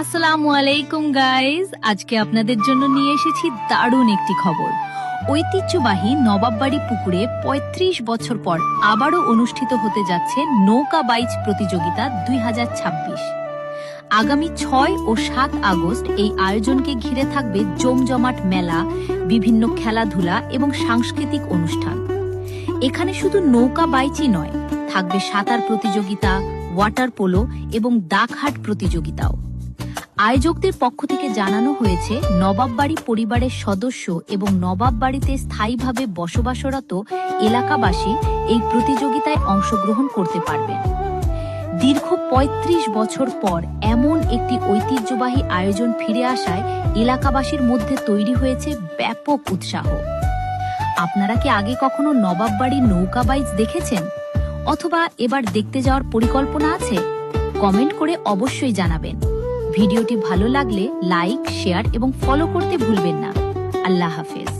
আসসালামু আলাইকুম গাইজ, আজকে আপনাদের জন্য নিয়ে এসেছি দারুণ একটি খবর। ঐতিহ্যবাহী নবাববাড়ি পুকুরে ৩৫ বছর পর আবারও অনুষ্ঠিত হতে যাচ্ছে নৌকা বাইচ প্রতিযোগিতা ২০২৬। আগামী ৬ ও ৭ আগস্ট এই আয়োজনকে ঘিরে থাকবে জমজমাট মেলা, বিভিন্ন খেলাধুলা এবং সাংস্কৃতিক অনুষ্ঠান। এখানে শুধু নৌকা বাইচই নয়, থাকবে সাঁতার প্রতিযোগিতা, ওয়াটার পোলো এবং দাগহাট প্রতিযোগিতাও। আয়োজকদের পক্ষ থেকে জানানো হয়েছে, নবাববাড়ি পরিবারের সদস্য এবং নবাববাড়িতে স্থায়ীভাবে বসবাসরত এলাকাবাসী এই প্রতিযোগিতায় অংশগ্রহণ করতে পারবেন। দীর্ঘ ৩৫ বছর পর এমন একটি ঐতিহ্যবাহী আয়োজন ফিরে আসায় এলাকাবাসীর মধ্যে তৈরি হয়েছে ব্যাপক উৎসাহ। আপনারা কি আগে কখনো নবাববাড়ির নৌকা বাইচ দেখেছেন, অথবা এবার দেখতে যাওয়ার পরিকল্পনা আছে? কমেন্ট করে অবশ্যই জানাবেন। ভিডিওটি ভালো লাগলে লাইক, শেয়ার এবং ফলো করতে ভুলবেন না। আল্লাহ হাফেজ।